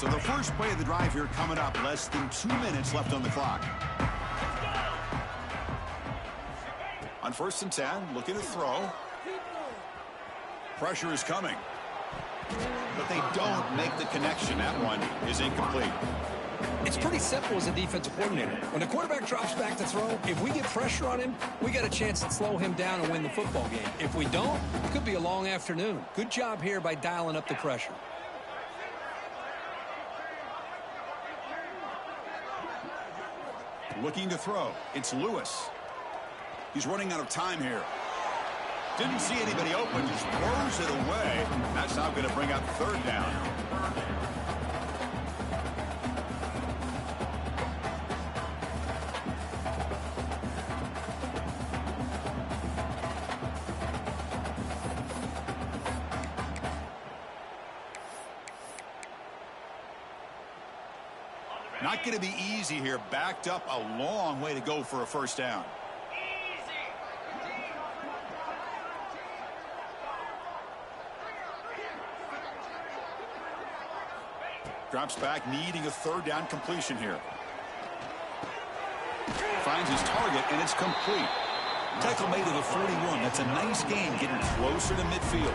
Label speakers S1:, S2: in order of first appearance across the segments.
S1: So the first play of the drive here coming up. Less than 2 minutes left on the clock. On 1st and 10, looking to throw. Pressure is coming. But they don't make the connection. That one is incomplete.
S2: It's pretty simple as a defensive coordinator. When the quarterback drops back to throw, if we get pressure on him, we got a chance to slow him down and win the football game. If we don't, it could be a long afternoon. Good job here by dialing up the pressure.
S1: Looking to throw. It's Lewis. He's running out of time here. Didn't see anybody open, just throws it away. That's now going to bring up 3rd down. Not going to be easy here. Backed up a long way to go for a 1st down. Drops back, needing a 3rd down completion here. Finds his target, and it's complete. Tackle made to the 41. That's a nice gain, getting closer to midfield.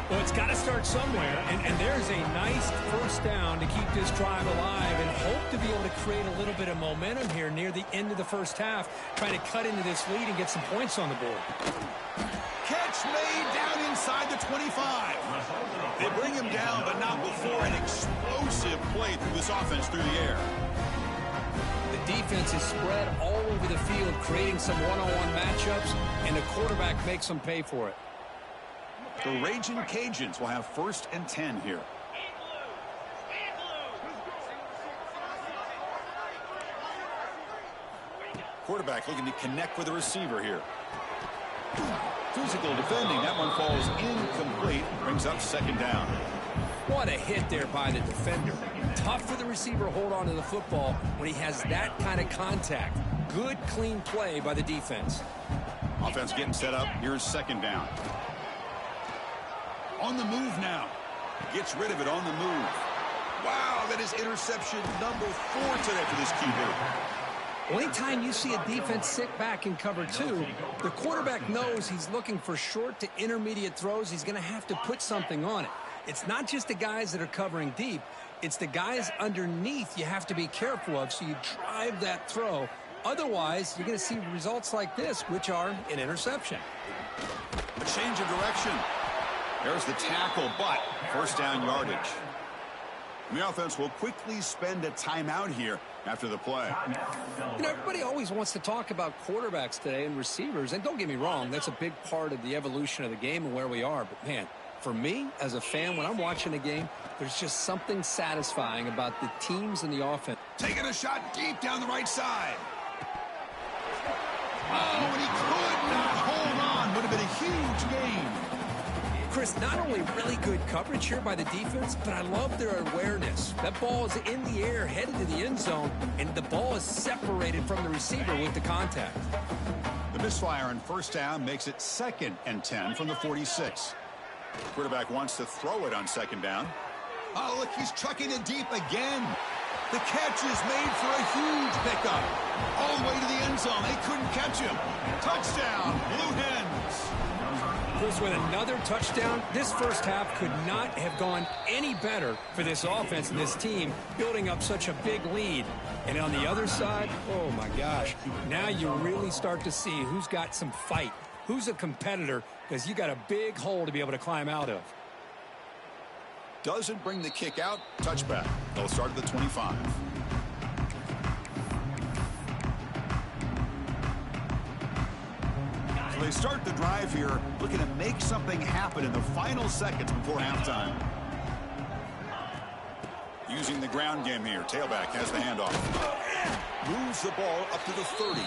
S2: Well, it's got to start somewhere, and there's a nice 1st down to keep this drive alive and hope to be able to create a little bit of momentum here near the end of the 1st half, trying to cut into this lead and get some points on the board.
S1: Catch made down inside the 25. They bring him down, but not before an explosive play through this offense through the air.
S2: The defense is spread all over the field, creating some one-on-one matchups, and the quarterback makes them pay for it.
S1: The Raging Cajuns will have 1st and 10 here. Quarterback looking to connect with the receiver here. Physical defending. That one falls incomplete. Brings up 2nd down.
S2: What a hit there by the defender. Tough for the receiver to hold on to the football when he has that kind of contact. Good, clean play by the defense.
S1: Offense getting set up. Here's 2nd down. On the move now. Gets rid of it on the move. Wow, that is interception number 4 today for this QB.
S2: Anytime you see a defense sit back in cover 2, the quarterback knows he's looking for short to intermediate throws. He's going to have to put something on it. It's not just the guys that are covering deep. It's the guys underneath you have to be careful of, so you drive that throw. Otherwise, you're going to see results like this, which are an interception.
S1: A change of direction. There's the tackle, but 1st down yardage. And the offense will quickly spend a timeout here after the play.
S2: You know, everybody always wants to talk about quarterbacks today and receivers, and don't get me wrong, that's a big part of the evolution of the game and where we are. But, man, for me, as a fan, when I'm watching a game, there's just something satisfying about the teams and the offense.
S1: Taking a shot deep down the right side. Oh, and he could not hold on. Would have been a huge gain.
S2: Chris, not only really good coverage here by the defense, but I love their awareness. That ball is in the air, headed to the end zone, and the ball is separated from the receiver with the contact.
S1: The misfire on 1st down makes it 2nd and 10 from the 46. Quarterback wants to throw it on 2nd down. Oh, look, he's trucking it deep again. The catch is made for a huge pickup. All the way to the end zone. They couldn't catch him. Touchdown, Blue Hens.
S2: Chris, with another touchdown, this 1st half could not have gone any better for this offense and this team, building up such a big lead. And on the other side, oh my gosh, now you really start to see who's got some fight, who's a competitor, because you got a big hole to be able to climb out of.
S1: Doesn't bring the kick out. Touchback. They'll start at the 25. So they start the drive here, looking to make something happen in the final seconds before halftime. Using the ground game here. Tailback has the handoff. Moves the ball up to the 30.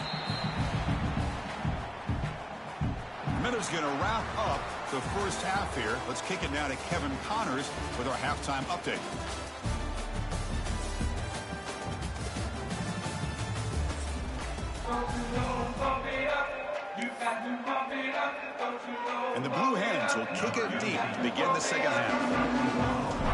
S1: Minute's going to wrap up the 1st half here. Let's kick it now to Kevin Connors with our halftime update. And the Blue Hens will kick it deep to begin the 2nd half.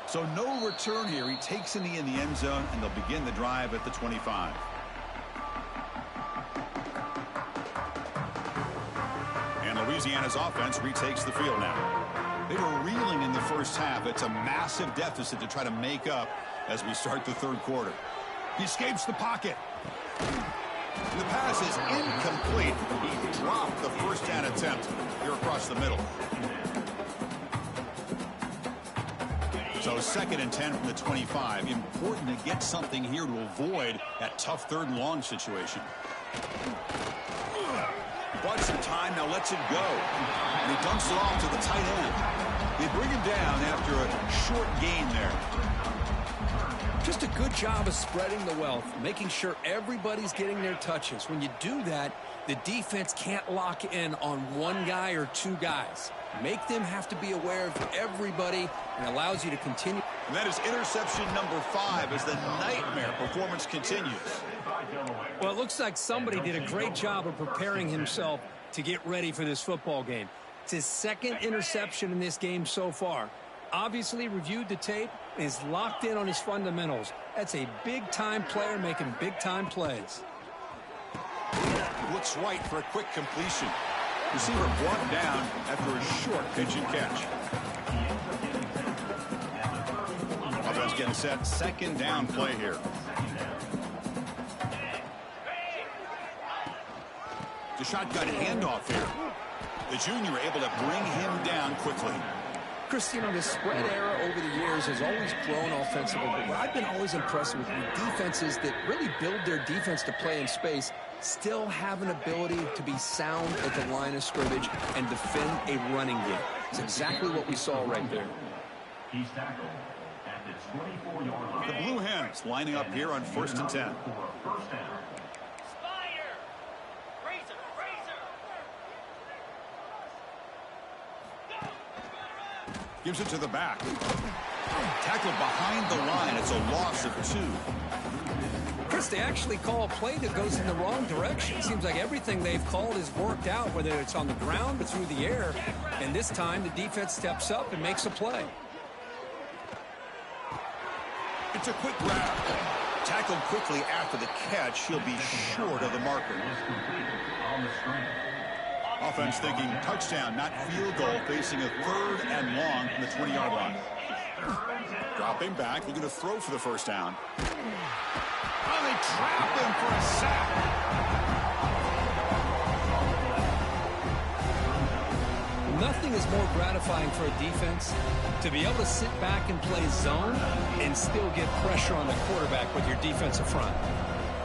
S1: So no return here. He takes a knee in the end zone, and they'll begin the drive at the 25. And Louisiana's offense retakes the field now. They were reeling in the first half. It's a massive deficit to try to make up as we start the third quarter. He escapes the pocket. The pass is incomplete. He dropped the first down attempt here across the middle. So 2nd and 10 from the 25. Important to get something here to avoid that tough 3rd and long situation. Bought some time, now lets it go. And he dumps it off to the tight end. They bring him down after a short gain there.
S2: Just a good job of spreading the wealth, making sure everybody's getting their touches. When you do that, the defense can't lock in on one guy or two guys. Make them have to be aware of everybody, and allows you to continue.
S1: And that is interception number 5 as the nightmare performance continues.
S2: Well, it looks like somebody did a great job of preparing himself to get ready for this football game. It's his 2nd interception in this game so far. Obviously reviewed the tape and is locked in on his fundamentals. That's a big-time player making big-time plays.
S1: Looks right for a quick completion. Receiver brought down after a short pitch and catch. Offense getting set. 2nd down play here. The shotgun handoff here. The junior able to bring him down quickly.
S2: Chris, you know, the spread era over the years has always grown offensively, but what I've been always impressed with defenses that really build their defense to play in space still have an ability to be sound at the line of scrimmage and defend a running game. It's exactly what we saw right there.
S3: He's tackled at the 24-yard line.
S1: The Blue Hens lining up here on 1st and 10.
S3: First down.
S1: Gives it to the back. Tackled behind the line. It's a loss of 2.
S2: Chris, they actually call a play that goes in the wrong direction. Seems like everything they've called has worked out, whether it's on the ground or through the air. And this time, the defense steps up and makes a play.
S1: It's a quick grab. Tackled quickly after the catch. He'll be short of the marker.
S3: On the screen.
S1: Offense thinking touchdown, not field goal, facing a 3rd and long from the 20-yard line. Dropping back, looking to throw for the first down. Oh, they trap him for a sack.
S2: Nothing is more gratifying for a defense to be able to sit back and play zone and still get pressure on the quarterback with your defensive front.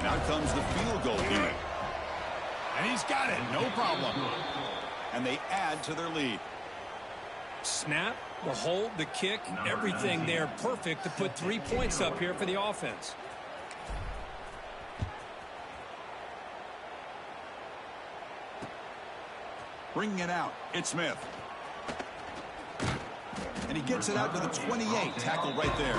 S1: Now comes the field goal unit. And he's got it, no problem. And they add to their lead.
S2: Snap, the hold, the kick, everything there perfect to put 3 points up here for the offense.
S1: Bringing it out, it's Smith. And he gets it out to the 28, tackled right there.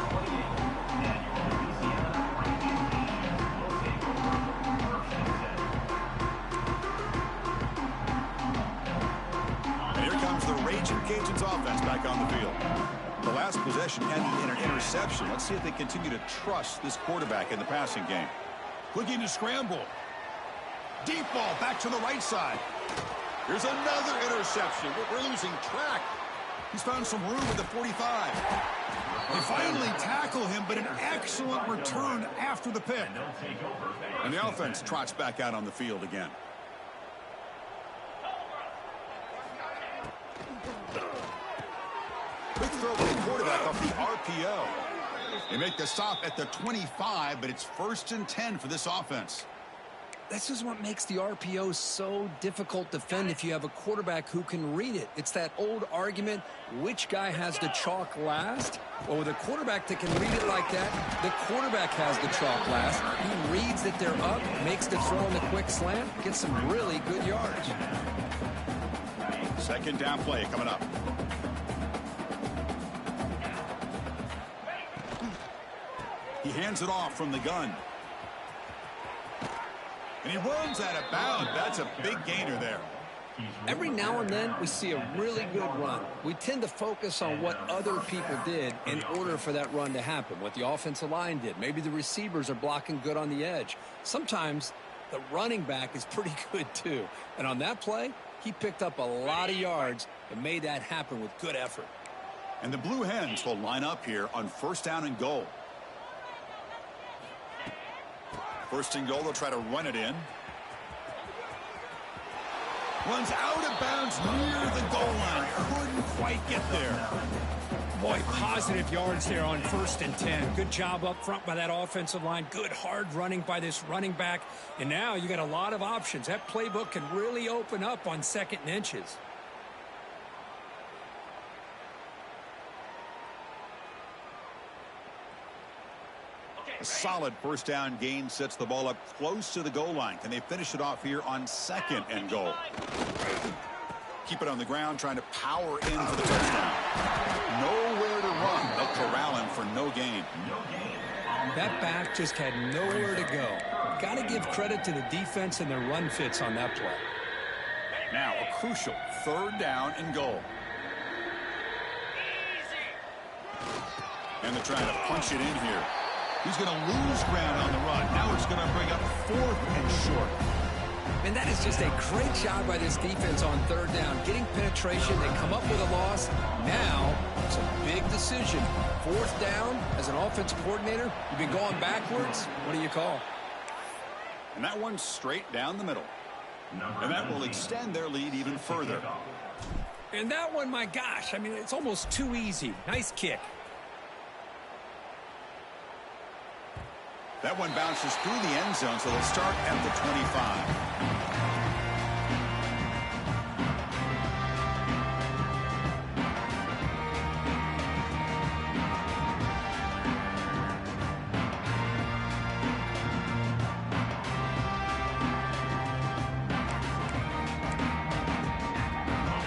S1: Cajuns offense back on the field. The last possession ended in an interception. Let's see if they continue to trust this quarterback in the passing game. Looking to scramble. Deep ball back to the right side. Here's another interception. We're losing track. He's found some room at the 45. They finally tackle him, but an excellent return after the pick. And the offense trots back out on the field again. Quick throw by the quarterback off the RPO. They make the stop at the 25, but it's 1st and 10 for this offense.
S2: This is what makes the RPO so difficult to defend if you have a quarterback who can read it. It's that old argument, which guy has the chalk last? Well, with a quarterback that can read it like that, the quarterback has the chalk last. He reads that they're up, makes the throw in the quick slant, gets some really good yards.
S1: 2nd down play coming up. He hands it off from the gun. And he runs out of bounds. That's a big gainer there.
S2: Every now and then, we see a really good run. We tend to focus on what other people did in order for that run to happen, what the offensive line did. Maybe the receivers are blocking good on the edge. Sometimes the running back is pretty good too. And on that play, he picked up a lot of yards and made that happen with good effort.
S1: And the Blue Hens will line up here on 1st down and goal. 1st and goal, they'll try to run it in. Runs out of bounds near the goal line. Couldn't quite get there.
S4: Boy, positive yards there on 1st and 10. Good job up front by that offensive line. Good hard running by this running back. And now you got a lot of options. That playbook can really open up on 2nd and inches.
S1: A solid 1st down gain sets the ball up close to the goal line. Can they finish it off here on 2nd and goal? Keep it on the ground, trying to power in for the touchdown. Nowhere to run. They'll corral him for no gain.
S2: That back just had nowhere to go. Got to give credit to the defense and their run fits on that play.
S1: Now a crucial 3rd down and goal. And they're trying to punch it in here. He's going to lose ground on the run. Now it's going to bring up 4th and short.
S2: And that is just a great job by this defense on 3rd down. Getting penetration, they come up with a loss. Now it's a big decision. 4th down, as an offensive coordinator, you've been going backwards. What do you call?
S1: And that one's straight down the middle. And that will extend their lead even further.
S4: And that one, my gosh, I mean, it's almost too easy. Nice kick.
S1: That one bounces through the end zone, so they'll start at the 25.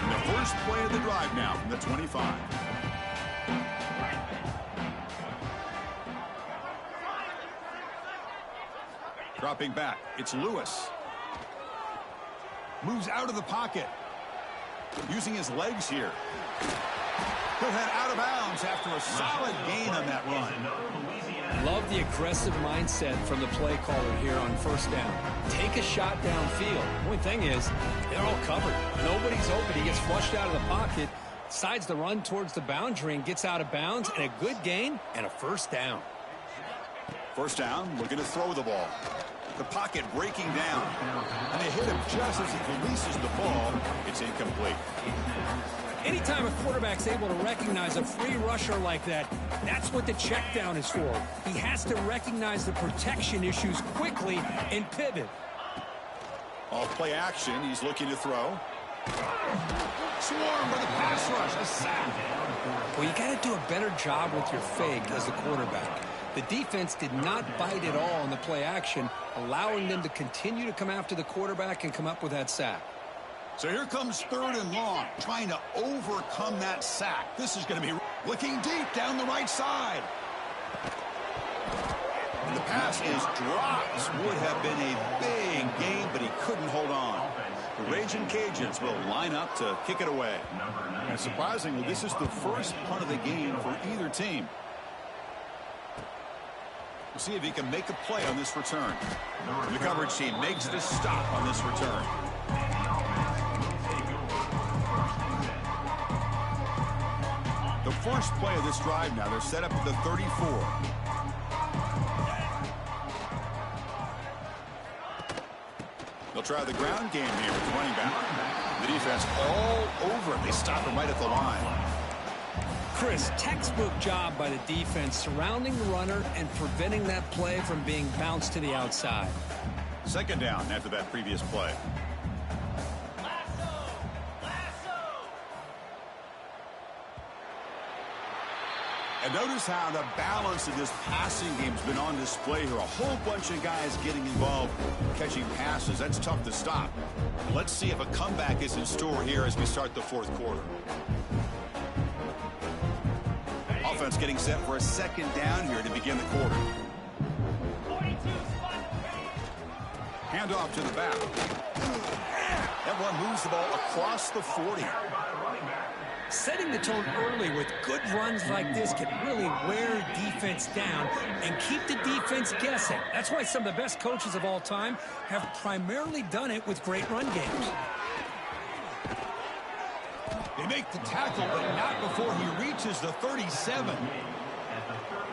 S1: And the first play of the drive now from the 25. Dropping back, it's Lewis. Moves out of the pocket. Using his legs here. He'll head out of bounds after a solid gain on that run.
S2: Love the aggressive mindset from the play caller here on 1st down. Take a shot downfield. The only thing is, they're all covered. Nobody's open. He gets flushed out of the pocket, decides to run towards the boundary and gets out of bounds, and a good gain and a 1st down.
S1: 1st down, looking to throw the ball. The pocket breaking down. And they hit him just as he releases the ball. It's incomplete.
S4: Anytime a quarterback's able to recognize a free rusher like that, that's what the check down is for. He has to recognize the protection issues quickly and pivot.
S1: Off play action, he's looking to throw. Swarm by the pass rush, a sack.
S2: Well, you got to do a better job with your fake as a quarterback. The defense did not bite at all on the play action, allowing them to continue to come after the quarterback and come up with that sack.
S1: So here comes 3rd and long, trying to overcome that sack. This is going to be looking deep down the right side. And the pass is dropped. Would have been a big gain, but he couldn't hold on. The Raging Cajuns will line up to kick it away. And surprisingly, this is the first punt of the game for either team. We'll see if he can make a play on this return. The coverage team makes the stop on this return. The first play of this drive now, they're set up at the 34. They'll try the ground game here with the running back. The defense all over him. They stop him right at the line.
S2: Chris, textbook job by the defense surrounding the runner and preventing that play from being bounced to the outside.
S1: 2nd down after that previous play. And notice how the balance of this passing game's been on display here. A whole bunch of guys getting involved, catching passes. That's tough to stop. Let's see if a comeback is in store here as we start the 4th quarter. Offense getting set for a 2nd down here to begin the quarter. Hand off to the back. That one moves the ball across the 40.
S4: Setting the tone early with good runs like this can really wear defense down and keep the defense guessing. That's why some of the best coaches of all time have primarily done it with great run games.
S1: They make the tackle, but not before he reaches the 37.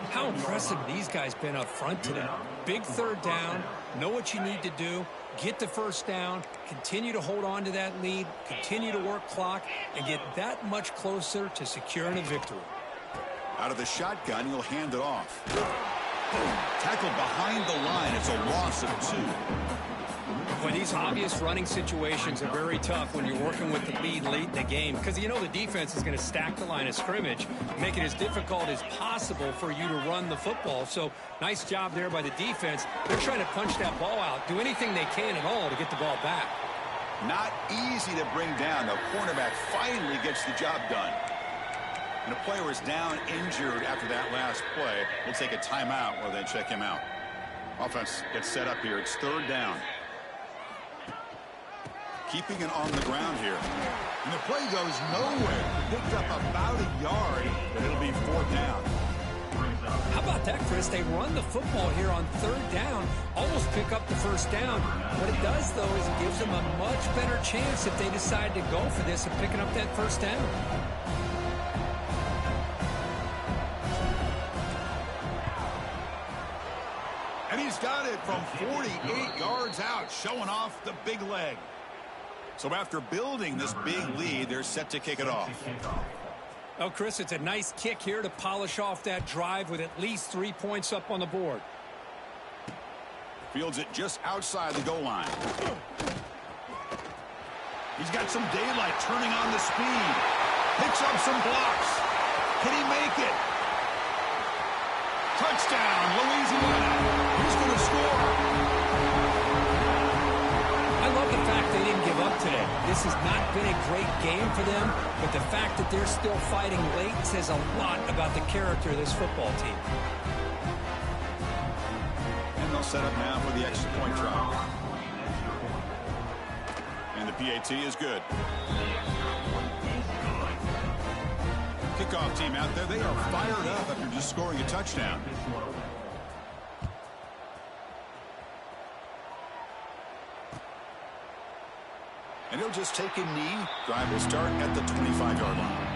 S4: How impressive these guys been up front today. Big third down, know what you need to do, get the first down, continue to hold on to that lead, continue to work clock, and get that much closer to securing a victory.
S1: Out of the shotgun, he'll hand it off. Tackled behind the line. It's a loss of 2.
S4: Boy, these obvious running situations are very tough when you're working with the lead late in the game because you know the defense is going to stack the line of scrimmage, make it as difficult as possible for you to run the football. So nice job there by the defense. They're trying to punch that ball out, do anything they can at all to get the ball back.
S1: Not easy to bring down. The cornerback finally gets the job done. And a player is down injured after that last play. We'll take a timeout while they check him out. Offense gets set up here. It's third down. Keeping it on the ground here. And the play goes nowhere. Picked up about a yard, but it'll be fourth down.
S4: How about that, Chris? They run the football here on third down, almost pick up the first down. What it does, though, is it gives them a much better chance if they decide to go for this and picking up that first down.
S1: And he's got it from 48 yards out, showing off the big leg. So after building this big lead, they're set to kick it off.
S4: Oh, Chris, it's a nice kick here to polish off that drive with at least 3 points up on the board.
S1: Fields it just outside the goal line. He's got some daylight turning on the speed. Picks up some blocks. Can he make it? Touchdown, Louisiana. Who's going to score?
S4: I love the fact they didn't give up today. This has not been a great game for them, but the fact that they're still fighting late says a lot about the character of this football team.
S1: And they'll set up now for the extra point try. And the PAT is good. Kickoff team out there, they are fired up after just scoring a touchdown. And he'll just take a knee. Drive will start at the 25-yard line.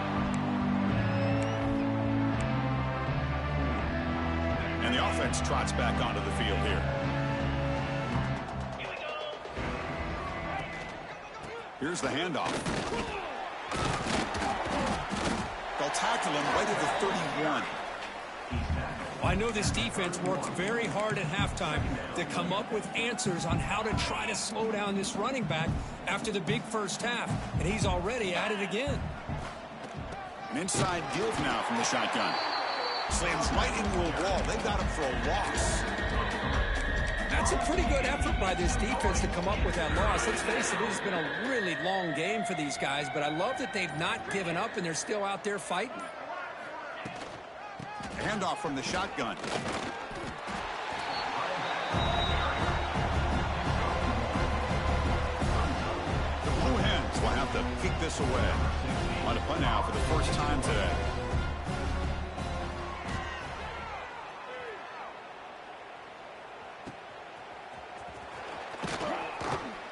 S1: And the offense trots back onto the field here. Here's the handoff. They'll tackle him right at the 31.
S4: Well, I know this defense worked very hard at halftime to come up with answers on how to try to slow down this running back after the big first half, and he's already at it again.
S1: An inside give now from the shotgun. Slams right into a wall. They've got him for a loss.
S4: That's a pretty good effort by this defense to come up with that loss. Let's face it, it has been a really long game for these guys, but I love that they've not given up and they're still out there fighting.
S1: Handoff from the shotgun. The Blue Hens will have to kick this away. On a punt now for the first time today.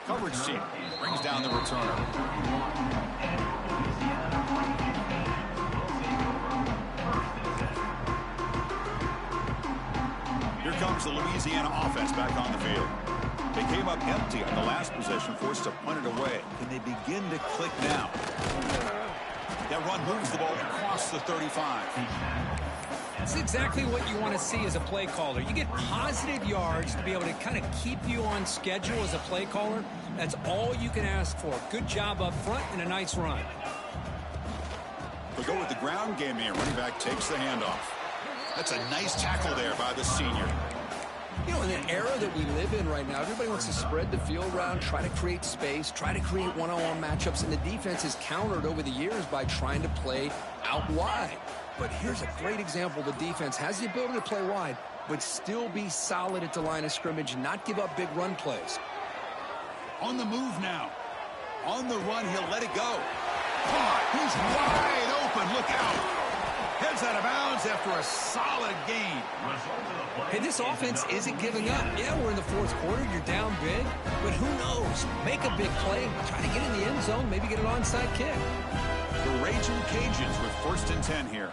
S1: Coverage team brings down the returner. Here comes the Louisiana offense back on the field. They came up empty on the last possession, forced to punt it away. Can they begin to click now? That run moves the ball across the 35.
S4: That's exactly what you want to see as a play caller. You get positive yards to be able to kind of keep you on schedule as a play caller. That's all you can ask for. Good job up front and a nice run.
S1: They'll go with the ground game here. Running back takes the handoff. That's a nice tackle there by the senior.
S2: You know, in the era that we live in right now, everybody wants to spread the field around, try to create space, try to create one-on-one matchups, and the defense has countered over the years by trying to play out wide. But here's a great example. The defense has the ability to play wide, but still be solid at the line of scrimmage and not give up big run plays.
S1: On the move now. On the run, he'll let it go. Caught. He's wide open. Look out. Heads out of bounds after a solid gain.
S2: Hey, this offense isn't giving up. Yeah, we're in the fourth quarter. You're down big. But who knows? Make a big play. Try to get in the end zone. Maybe get an onside kick.
S1: The Raging Cajuns with 1st and 10 here.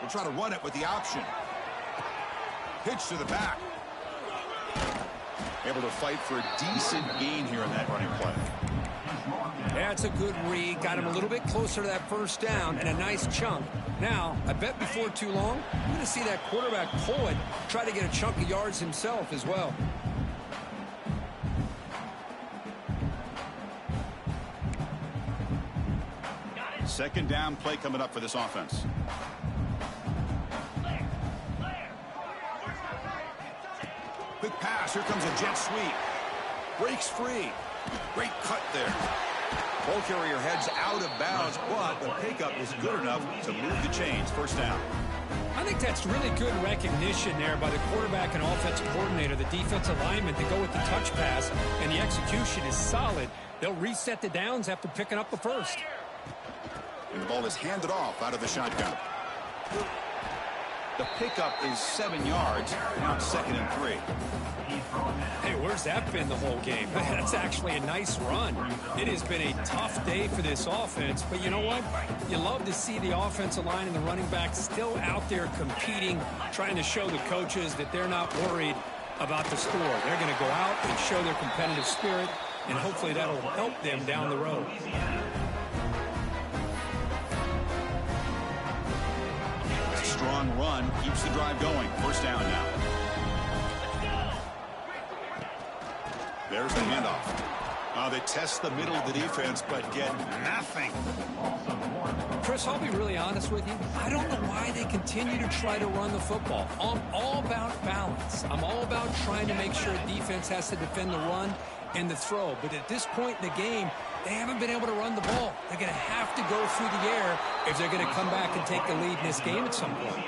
S1: We'll try to run it with the option. Pitch to the back. Able to fight for a decent gain here in that running play.
S2: That's a good read. Got him a little bit closer to that first down and a nice chunk. Now, I bet before too long, we're going to see that quarterback pull it, try to get a chunk of yards himself as well.
S1: Second down play coming up for this offense. Quick pass. Here comes a jet sweep. Breaks free. Great cut there. Ball carrier heads out of bounds, but the pickup is good enough to move the chains. First down.
S4: I think that's really good recognition there by the quarterback and offensive coordinator, the defensive lineman, to go with the touch pass, and the execution is solid. They'll reset the downs after picking up the first.
S1: And the ball is handed off out of the shotgun. The pickup is 7 yards. Now it's 2nd and 3.
S4: Hey, where's that been the whole game? That's actually a nice run. It has been a tough day for this offense, but you know what? You love to see the offensive line and the running backs still out there competing, trying to show the coaches that they're not worried about the score. They're going to go out and show their competitive spirit, and hopefully that'll help them down the road.
S1: Strong run keeps the drive going. First down now. There's the handoff. They test the middle of the defense, but get nothing.
S2: Chris, I'll be really honest with you. I don't know why they continue to try to run the football. I'm all about balance. I'm all about trying to make sure defense has to defend the run and the throw. But at this point in the game, they haven't been able to run the ball. They're going to have to go through the air if they're going to come back and take the lead in this game at some point.